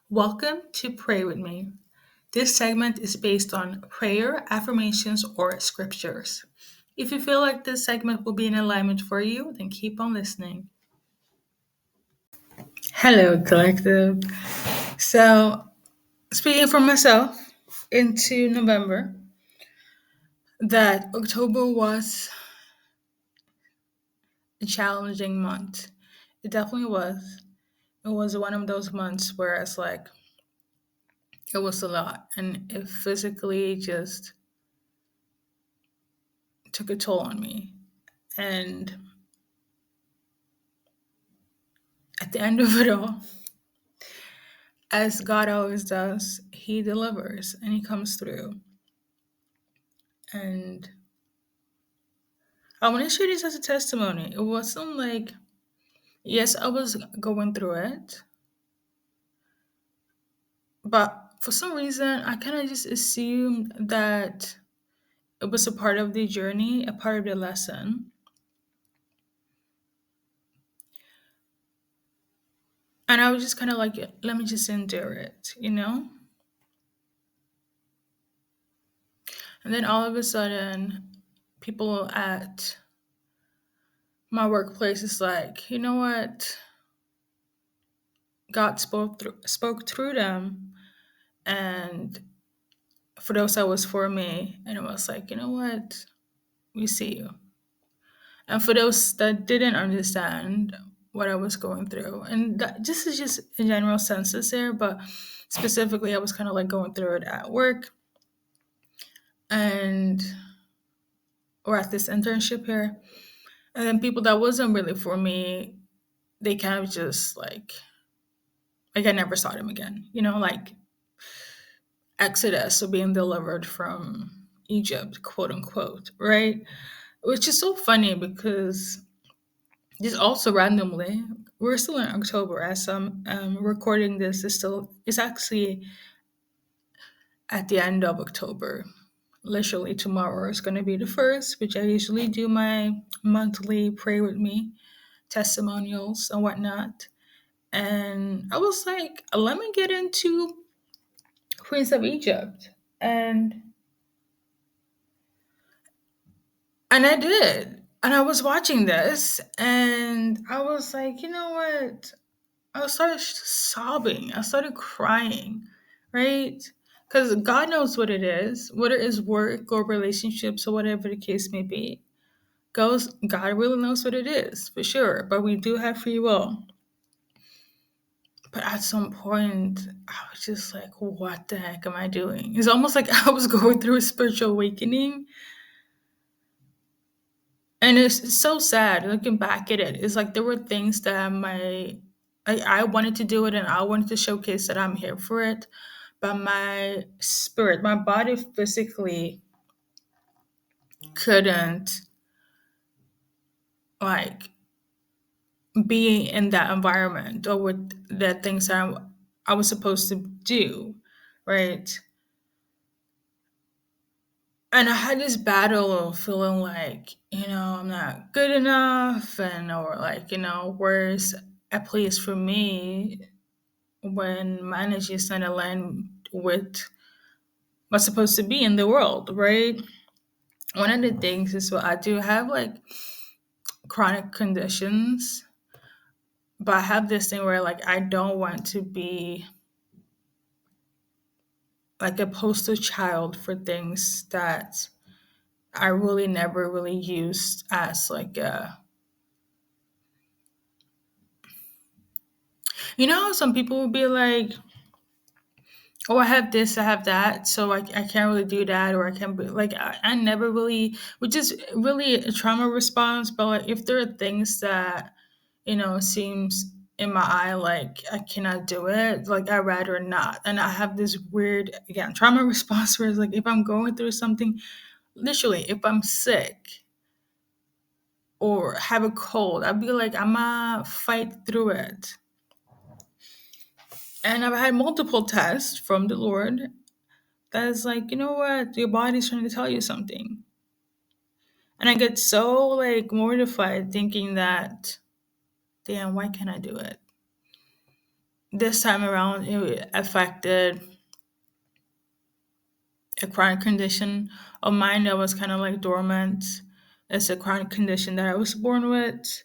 Welcome to Pray With Me. This segment is based on prayer, affirmations, or scriptures. If you feel like this segment will be in alignment for you, then keep on listening. Hello, collective. So, speaking for myself, into November, that October was a challenging month. It definitely was. It was one of those months where it's like, it was a lot, and it physically just took a toll on me. And at the end of it all, as God always does, He delivers and He comes through. And I want to share this as a testimony. It wasn't like, yes, I was going through it, but for some reason, I kind of just assumed that it was a part of the journey, a part of the lesson. And I was just kind of like, let me just endure it? And then all of a sudden, people at my workplace is like, you know what? God spoke through them, and for those that was for me, and it was like, you know what, we see you. And for those that didn't understand what I was going through, and that this is just in general senses there, but specifically, I was kind of like going through it at work and or at this internship here, and then people that wasn't really for me, they kind of just like I never saw them again, like Exodus, so being delivered from Egypt, quote unquote, right? Which is so funny because just also randomly, we're still in October as I'm recording this. It's actually at the end of October. Literally tomorrow is going to be the first, which I usually do my monthly pray with me testimonials and whatnot. And I was like, let me get into Prince of Egypt, and I did. And I was watching this and I was like, you know what? I started sobbing. I started crying, right? Because God knows what it is, whether it's work or relationships or whatever the case may be. God really knows what it is, for sure. But we do have free will. But at some point, I was just like, what the heck am I doing? It's almost like I was going through a spiritual awakening. And it's so sad looking back at it. It's like there were things that I wanted to do it and I wanted to showcase that I'm here for it. But my spirit, my body physically couldn't like be in that environment or with the things that I was supposed to do, right? And I had this battle of feeling like, I'm not good enough and or like, where's a place for me when my energy is not aligned with what's supposed to be in the world, right? One of the things is what I do have like chronic conditions, but I have this thing where like I don't want to be like a poster child for things that I really never really used as like how some people will be like, oh, I have this, I have that, so I can't really do that, or I can't be like, I never really, which is really a trauma response, but like if there are things that, seems in my eye like I cannot do it, like I'd rather not. And I have this weird, again, trauma response where it's like if I'm going through something, literally, if I'm sick or have a cold, I'd be like, I'ma fight through it. And I've had multiple tests from the Lord that's like, you know what, your body's trying to tell you something. And I get so like mortified thinking that, damn, why can't I do it? this time around, it affected a chronic condition of mine that was kind of like dormant. It's a chronic condition that I was born with.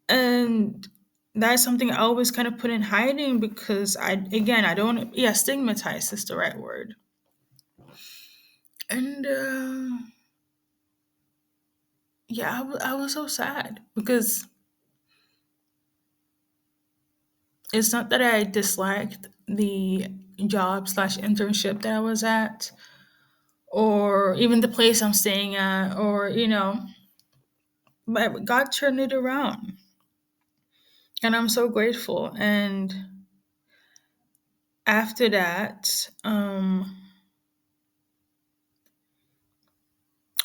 And that's something I always kind of put in hiding because again, I don't, yeah, stigmatize is the right word. And yeah, I was so sad because it's not that I disliked the job slash internship that I was at, or even the place I'm staying at, or, but God turned it around. And I'm so grateful. And after that,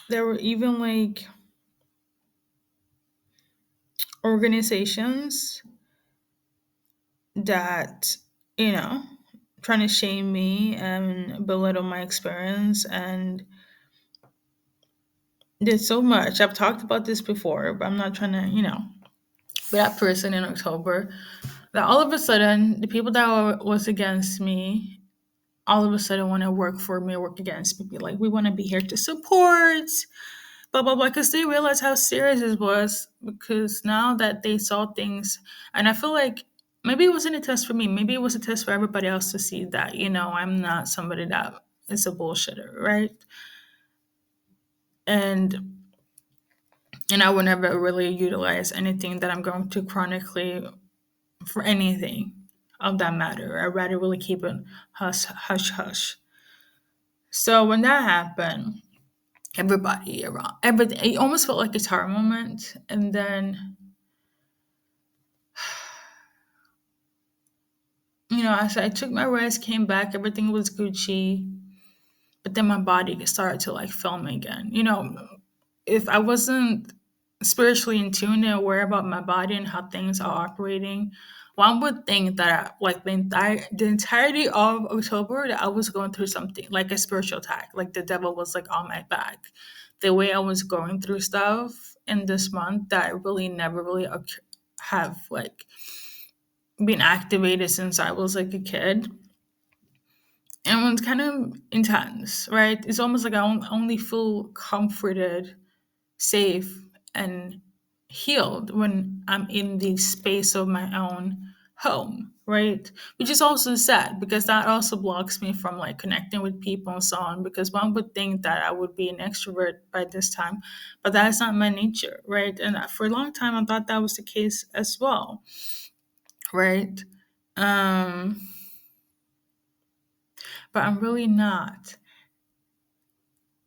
there were even like organizations that, you know, trying to shame me and belittle my experience and did so much. I've talked about this before, but I'm not trying to, be that person in October. That all of a sudden, the people that was against me, all of a sudden want to work for me or work against me. Be like, we want to be here to support, blah blah blah, because they realized how serious it was. Because now that they saw things, and I feel like maybe it wasn't a test for me. Maybe it was a test for everybody else to see that I'm not somebody that is a bullshitter, right? And I would never really utilize anything that I'm going to chronically for anything of that matter. I'd rather really keep it hush hush hush. So when that happened, everybody around everything, it almost felt like a tower moment. And then as I took my rest, came back, everything was Gucci. But then my body started to like fail me again. If I wasn't spiritually in tune and aware about my body and how things are operating, one would think that like the entirety of October that I was going through something like a spiritual attack, like the devil was like on my back. The way I was going through stuff in this month that I really never really have like been activated since I was like a kid. And it was kind of intense, right? It's almost like I only feel comforted, safe, and healed when I'm in the space of my own home, right? Which is also sad because that also blocks me from like connecting with people and so on. Because one would think that I would be an extrovert by this time, but that's not my nature, right? And for a long time, I thought that was the case as well, right? Um, but I'm really not.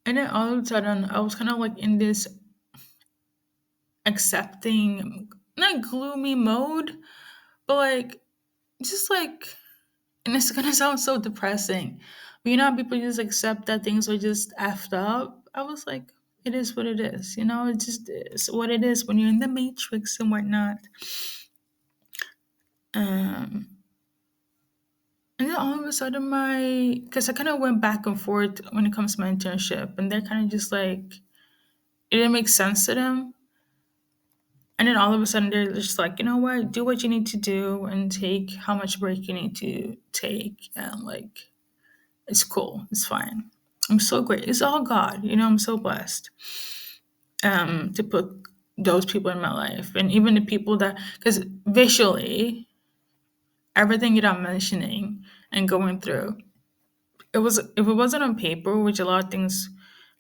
And then all of a sudden, I was kind of like in this accepting, not gloomy mode, but like, just like, and it's gonna sound so depressing, but how people just accept that things are just effed up. I was like, it is what it is, it just is what it is when you're in the matrix and whatnot. Um, and then all of a sudden, because I kind of went back and forth when it comes to my internship, and they're kind of just like, it didn't make sense to them. And then all of a sudden, they're just like, you know what? Do what you need to do and take how much break you need to take. And like, it's cool. It's fine. I'm so great. It's all God. I'm so blessed to put those people in my life. And even the people that, because visually, everything that I'm mentioning and going through, if it wasn't on paper, which a lot of things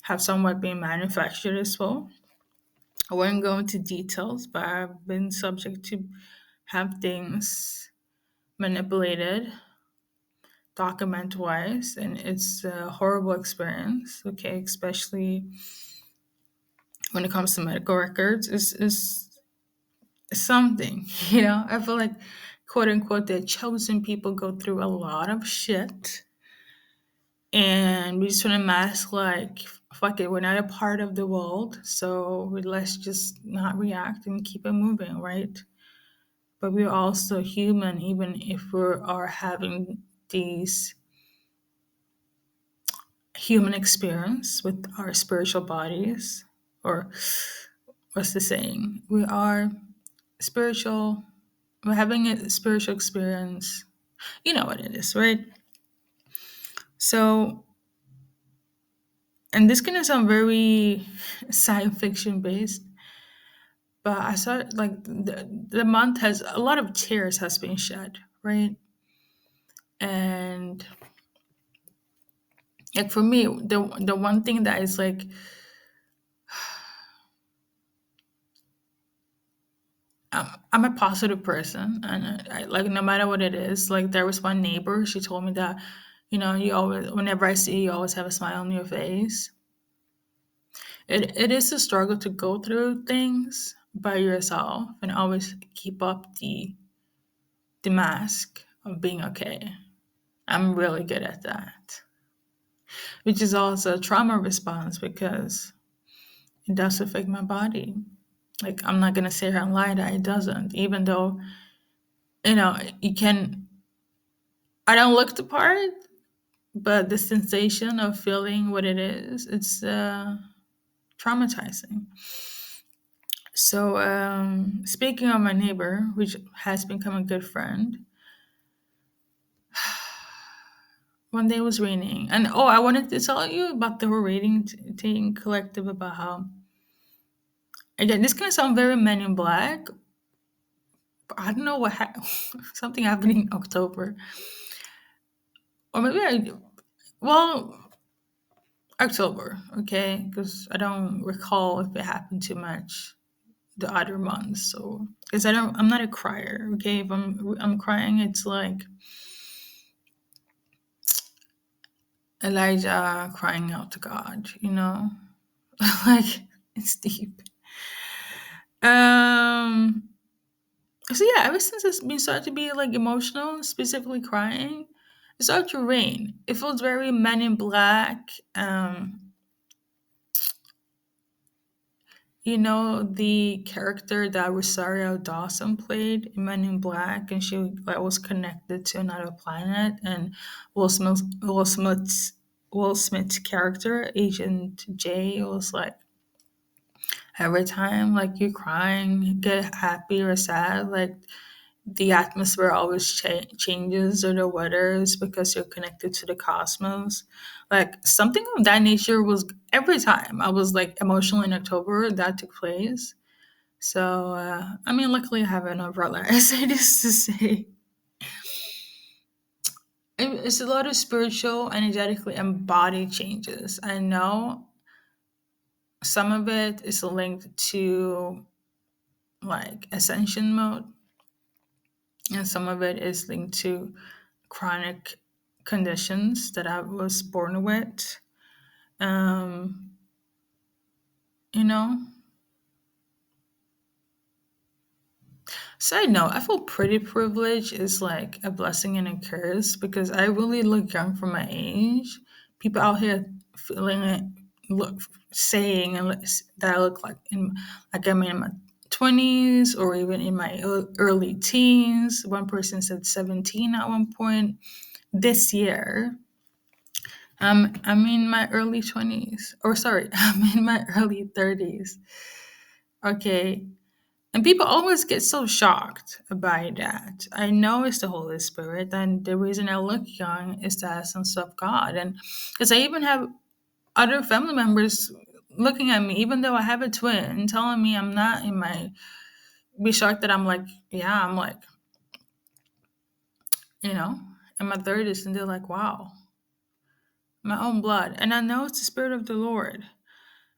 have somewhat been manufactured as well. I wouldn't go into details, but I've been subject to have things manipulated document wise, and it's a horrible experience. Okay, especially when it comes to medical records, is something. I feel like, quote unquote, the chosen people go through a lot of shit, and we just want to mask like, fuck it, we're not a part of the world, so let's just not react and keep it moving, right? But we're also human, even if we are having these human experience with our spiritual bodies, or what's the saying? We are spiritual. we're having a spiritual experience. You know what it is, right? So, and this can sound very science fiction based, but I saw like the month has a lot of tears has been shed, right? And like for me, the one thing that is like I'm a positive person, and like no matter what it is. Like there was one neighbor, she told me that, you always, whenever I see you, you always have a smile on your face. It is a struggle to go through things by yourself and always keep up the mask of being okay. I'm really good at that, which is also a trauma response because it does affect my body. Like I'm not gonna sit here and lie that it doesn't, even though you can. I don't look the part, but the sensation of feeling what it is, it's traumatizing. So, speaking of my neighbor, which has become a good friend, one day it was raining, and oh, I wanted to tell you about the whole rating thing collective about how, again, this can sound very Men in Black, but I don't know something happened in October, or maybe well, October, okay, because I don't recall if it happened too much the other months. So, because I'm not a crier, okay. If I'm crying, it's like Elijah crying out to God, like it's deep. Um. So yeah, ever since it's been started to be like emotional, specifically crying, it started to rain. It feels very Men in Black. The character that Rosario Dawson played in Men in Black, and she like was connected to another planet, and Will Smith's character, Agent J, was like every time like you're crying, get happy or sad, like the atmosphere always changes or the weather is because you're connected to the cosmos. Like something of that nature was every time I was like emotional in October that took place. So, I mean, luckily I have an umbrella, as it is to say. It's a lot of spiritual, energetically, and body changes. I know some of it is linked to like ascension mode, and some of it is linked to chronic conditions that I was born with. Um, you know, Side note, I feel pretty privileged is like a blessing and a curse because I really look young for my age. People out here feeling it, look, saying that I look like I'm in my 20s or even in my early teens. One person said 17 at one point. This year, I'm in my early 20s. Or sorry, I'm in my early 30s. Okay, and people always get so shocked by that. I know it's the Holy Spirit, and the reason I look young is the essence of God. And because I even have other family members looking at me, even though I have a twin, telling me I'm not in my, be shocked that I'm like, yeah, I'm like, you know, in my 30s, and they're like, wow, my own blood. And I know it's the Spirit of the Lord.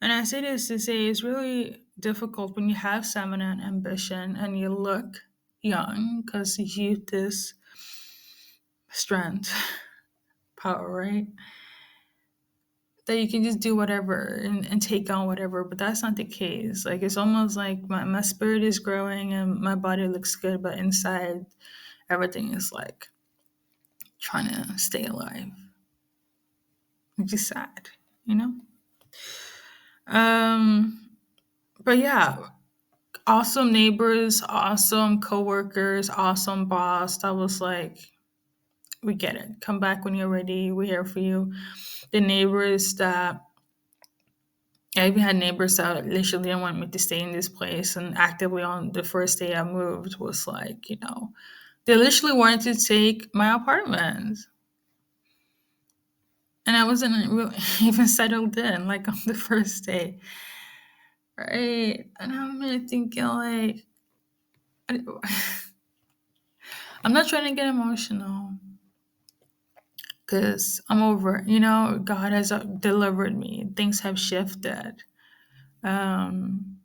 And I say this to say it's really difficult when you have stamina and ambition and you look young because youth is strength, power, right? That you can just do whatever and take on whatever, but that's not the case. Like it's almost like my spirit is growing and my body looks good, but inside everything is like trying to stay alive, which is sad, you know? Um, but yeah, awesome neighbors, awesome coworkers, awesome boss. That was like, we get it. Come back when you're ready. We're here for you. The neighbors that I even had neighbors that literally didn't want me to stay in this place, and actively on the first day I moved was like, they literally wanted to take my apartment. And I wasn't even settled in, like on the first day. Right. And I'm really thinking, like, I'm not trying to get emotional because I'm over it. God has delivered me. Things have shifted. Um,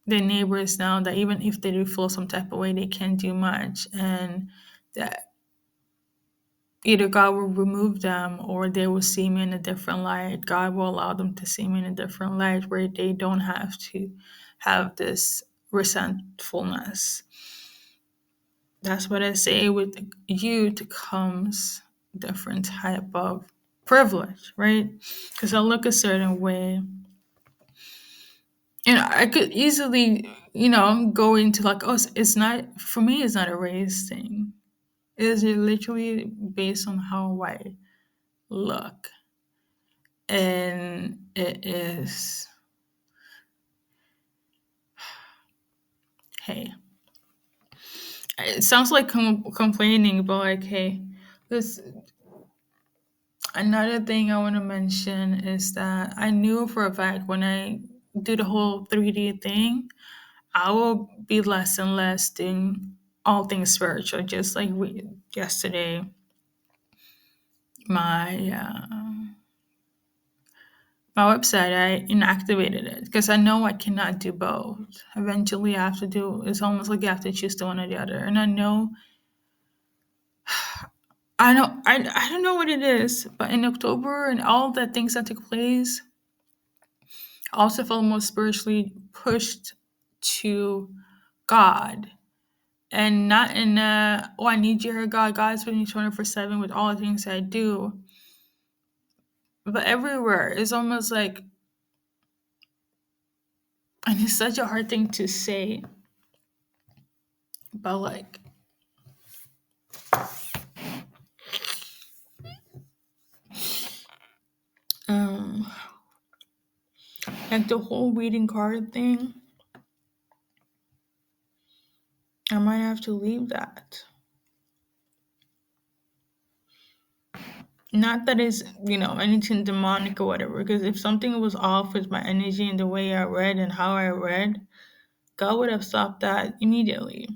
the neighbors now that even if they do feel some type of way, they can't do much. And that either God will remove them or they will see me in a different light. God will allow them to see me in a different light where they don't have to have this resentfulness. That's what I say. With youth comes different type of privilege, right? Because I look a certain way. And I could easily, go into like, oh, it's not, for me, it's not a race thing. It is literally based on how I look. And it is, hey, it sounds like complaining, but like, hey, this another thing I want to mention is that I knew for a fact when I do the whole 3D thing, I will be less and less doing all things spiritual. Just like yesterday, my my website, I inactivated it because I know I cannot do both. Eventually, I have to do. It's almost like you have to choose the one or the other, and I know. I know I don't know what it is, but in October and all the things that took place, I also felt more spiritually pushed to God. And not in oh, I need you here, God. God's with me 24/7 with all the things I do. But everywhere, it's almost like, and it's such a hard thing to say, but um, like the whole reading card thing, I might have to leave that. Not that it's, anything demonic or whatever, because if something was off with my energy and the way I read and how I read, God would have stopped that immediately.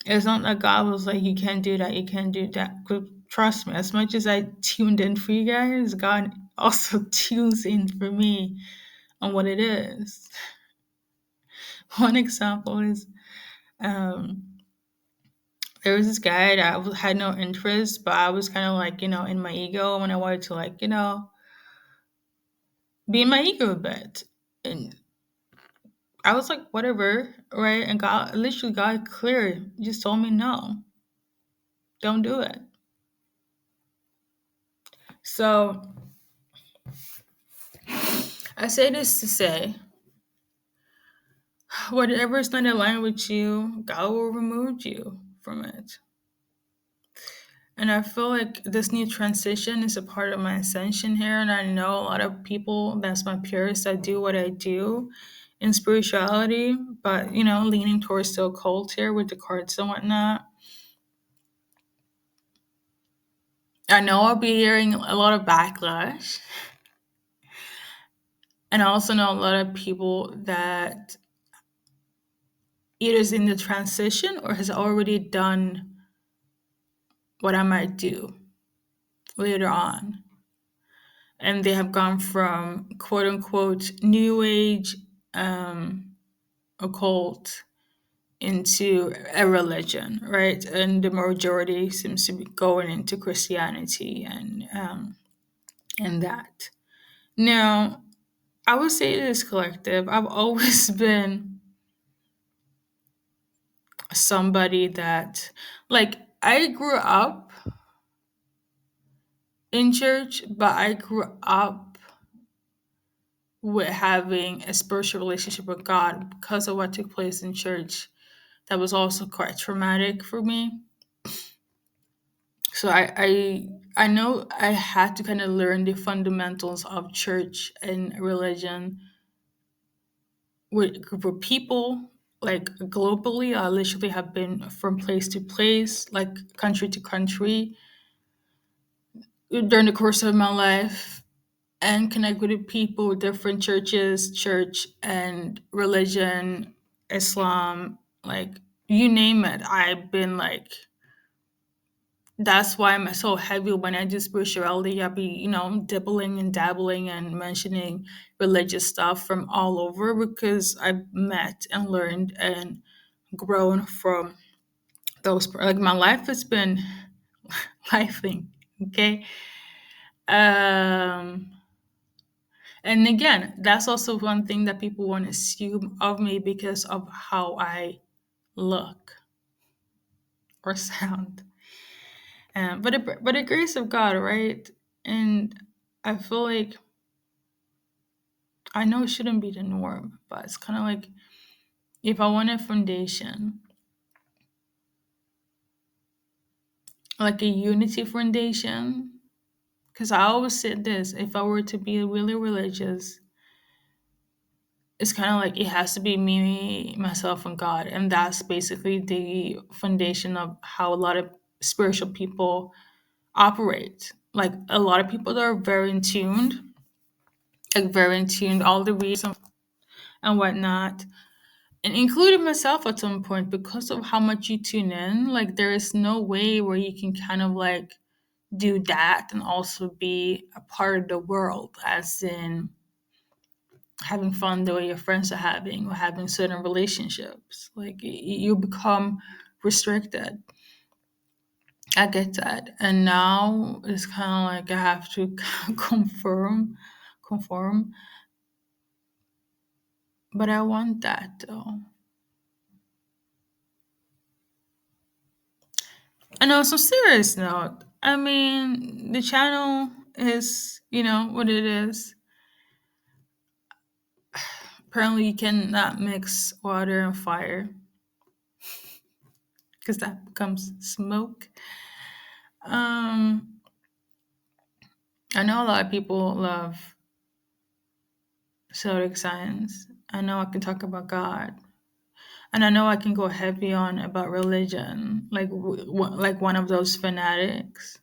It's not that God was like, you can't do that, you can't do that. 'Cause trust me, as much as I tuned in for you guys, God also tunes in for me on what it is. One example is there was this guy that had no interest, but I was kind of like, in my ego when I wanted to, like, be in my ego a bit. And I was like, whatever, right? And God, literally, God clear just told me, no, don't do it. So I say this to say, whatever is not aligned with you, God will remove you from it. And I feel like this new transition is a part of my ascension here. And I know a lot of people, that's my peers, that do what I do in spirituality, but, leaning towards the occult here with the cards and whatnot. I know I'll be hearing a lot of backlash. And I also know a lot of people that either is in the transition or has already done what I might do later on. And they have gone from quote unquote new age occult into a religion, right? And the majority seems to be going into Christianity and that. Now, I would say this collective. I've always been somebody that, like, I grew up in church, but I grew up with having a spiritual relationship with God because of what took place in church. That was also quite traumatic for me. So I know I had to kind of learn the fundamentals of church and religion with a group of people. Like globally, I literally have been from place to place, like country to country, during the course of my life, and connect with people with different churches, church and religion, Islam, like you name it. I've been like, that's why I'm so heavy when I do spirituality. I'll be, dibbling and dabbling and mentioning religious stuff from all over because I've met and learned and grown from those. Like my life has been lifing, okay? Um, and again, that's also one thing that people want to assume of me because of how I look or sound. But the grace of God, right? And I feel like I know it shouldn't be the norm, but it's kind of like if I want a foundation, like a unity foundation, because I always said this: if I were to be really religious, it's kind of like it has to be me, myself, and God, and that's basically the foundation of how a lot of spiritual people operate. Like a lot of people that are very in tuned, all the reasons and whatnot, and including myself at some point because of how much you tune in. Like there is no way where you can kind of like do that and also be a part of the world, as in having fun the way your friends are having or having certain relationships. Like you become restricted. I get that, and now it's kind of like I have to conform, but I want that though. And on some serious note, I mean, the channel is, what it is. Apparently, you cannot mix water and fire because that becomes smoke. Um, I know a lot of people love zodiac signs. I know I can talk about God, and I know I can go heavy on about religion, like like one of those fanatics.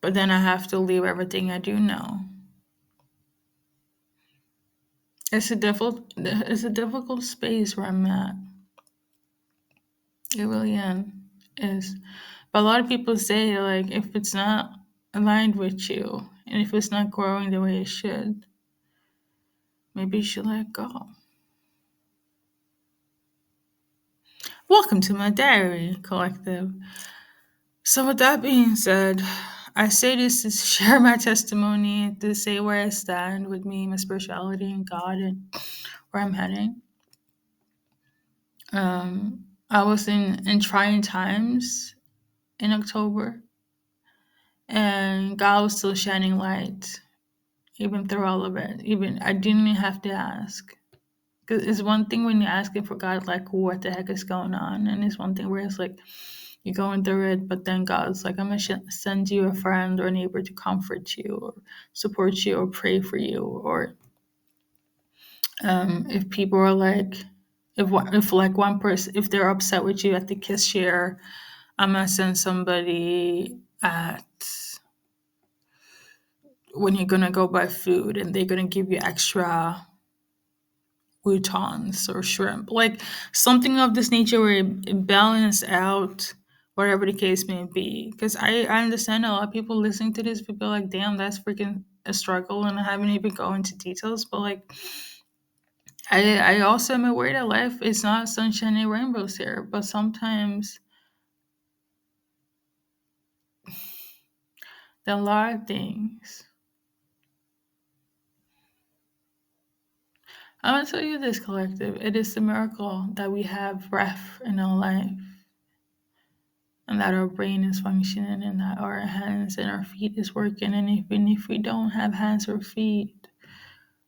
But then I have to leave everything I do know. It's a difficult space where I'm at. It really is. But a lot of people say like if it's not aligned with you and if it's not growing the way it should, maybe you should let go. Welcome to my diary collective. So with that being said, I say this to share my testimony, to say where I stand with me, my spirituality and God and where I'm heading. I was in trying times in October, and God was still shining light even through all of it. Even I didn't even have to ask. Because it's one thing when you're asking for God, like, what the heck is going on? And it's one thing where it's like, you're going through it, but then God's like, I'm going to send you a friend or a neighbor to comfort you or support you or pray for you. Or if people are like, if like one person, if they're upset with you at the cashier, I'm going to send somebody at when you're going to go buy food and they're going to give you extra woutons or shrimp, like something of this nature where it balance out whatever the case may be. Because I understand a lot of people listening to this, people are like, damn, that's freaking a struggle, and I haven't even go into details, but like I also am aware that life is not sunshine and rainbows here, but sometimes there are a lot of things. I'm gonna tell you this, collective, it is a miracle that we have breath in our life and that our brain is functioning and that our hands and our feet is working. And even if we don't have hands or feet,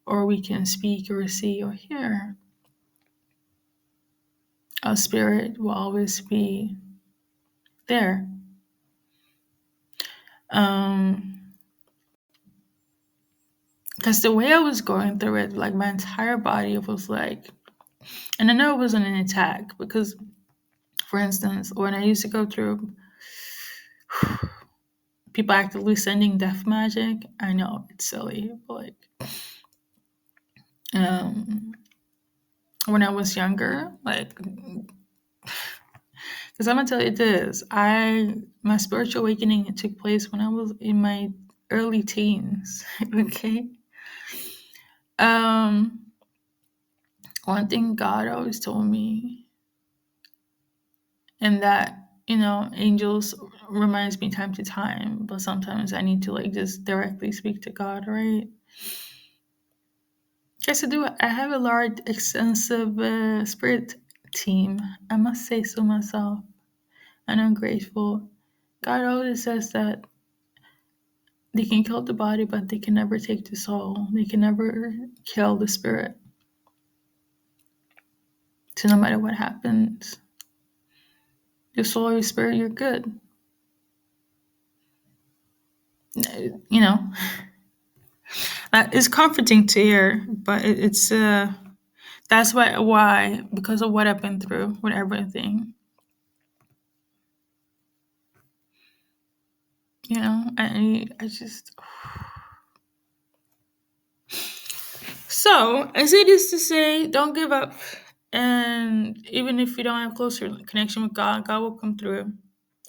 or we can speak or see or hear, a spirit will always be there. Because the way I was going through it, like my entire body was like, and I know it wasn't an attack because, for instance, when I used to go through people actively sending death magic, I know it's silly, but like, um, when I was younger, like, because I'm gonna tell you this, my spiritual awakening took place when I was in my early teens. Okay. Um, One thing God always told me, and that angels reminds me time to time, but sometimes I need to like just directly speak to God, right? Yes, I do. I have a large, extensive spirit team. I must say so myself, and I'm grateful. God always says that they can kill the body, but they can never take the soul. They can never kill the spirit. So no matter what happens, your soul or your spirit, you're good. You know, it's comforting to hear, but it's that's why because of what I've been through with everything. I just so I say this to say, don't give up, and even if you don't have closer connection with God, God will come through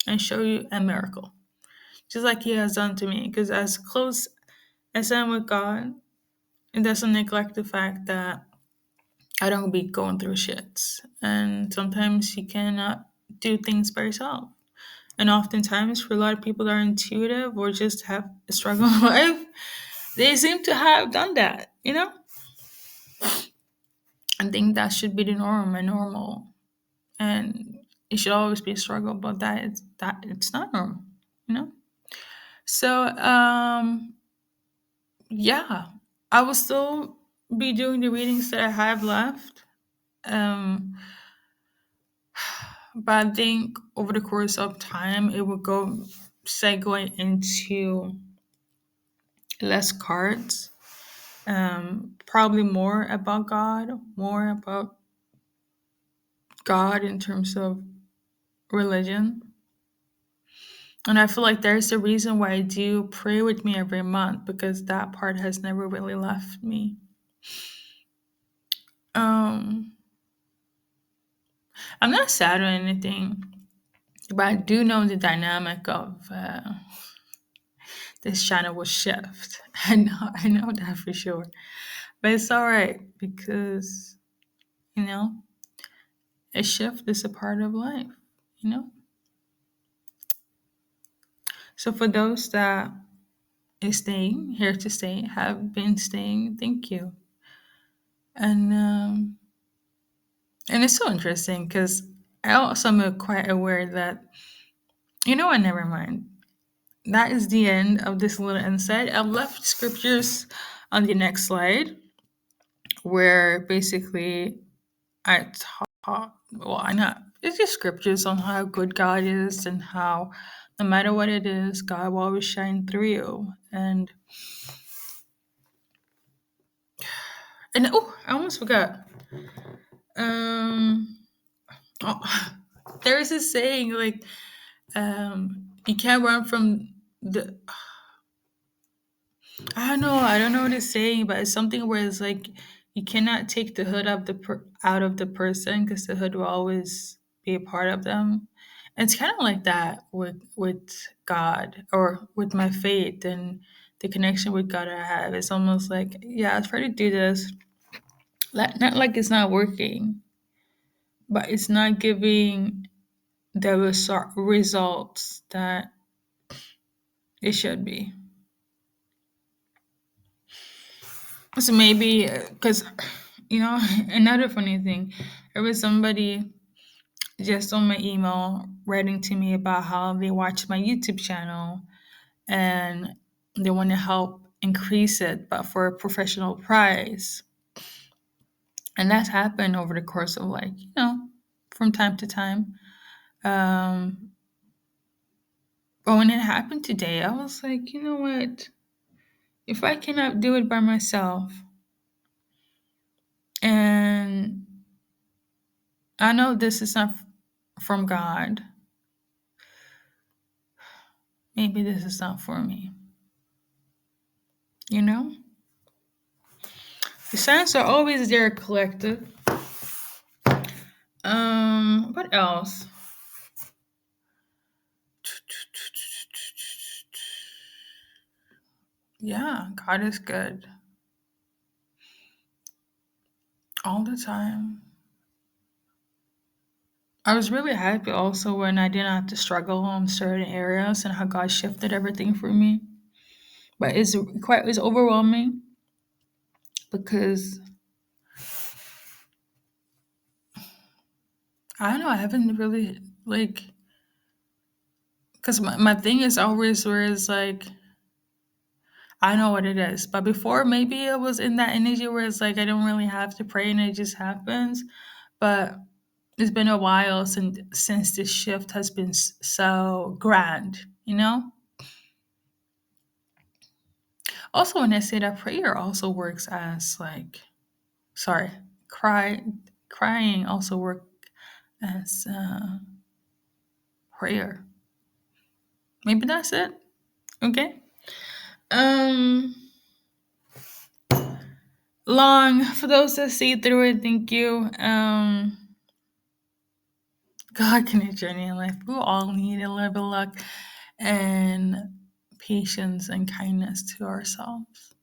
and show you a miracle, just like He has done to me. Because as close as I am with God, it doesn't neglect the fact that I don't be going through shits, and sometimes you cannot do things by yourself. And oftentimes, for a lot of people that are intuitive or just have a struggle in life, they seem to have done that. I think that should be the norm and normal, and it should always be a struggle. But that it's not normal, you know. So yeah, I will still be doing the readings that I have left. Um, but I think over the course of time, it will go segue into less cards, probably more about God in terms of religion. And I feel like there's a reason why I do pray with me every month because that part has never really left me. Um, I'm not sad or anything, but I do know the dynamic of this channel will shift. I know that for sure. But it's all right because, you know, a shift is a part of life, you know? So for those that is staying, here to stay, have been staying, thank you. And it's so interesting because I also am quite aware that, what, never mind. That is the end of this little insight. I've left scriptures on the next slide where basically I talk, well, I not, it's just scriptures on how good God is and how no matter what it is, God will always shine through you. And oh, I almost forgot. Um, oh, there is a saying like, you can't run from the. I don't know what it's saying, but it's something where it's like you cannot take the hood of out of the person because the hood will always be a part of them. And it's kind of like that with God or with my faith and the connection with God I have. It's almost like, yeah, I try to do this, not like it's not working, but it's not giving the results that it should be. So maybe because another funny thing, there was somebody just on my email writing to me about how they watch my YouTube channel and they want to help increase it, but for a professional price. And that's happened over the course of like, from time to time. Um, but when it happened today, I was like, you know what? If I cannot do it by myself, and I know this is not from God, maybe this is not for me. You know? The signs are always there, collective. What else? Yeah, God is good all the time. I was really happy also when I didn't have to struggle in certain areas and how God shifted everything for me. But it's overwhelming because I don't know, I haven't really like because my thing is always where it's like I know what it is. But before maybe it was in that energy where it's like I don't really have to pray and it just happens. But it's been a while since this shift has been so grand, you know? Also, when I say that prayer also works as like, sorry, cry, crying also work as prayer. Maybe that's it. Okay. Um, long for those that see through it. Thank you. God can journey in life. We all need a little bit of luck and patience and kindness to ourselves.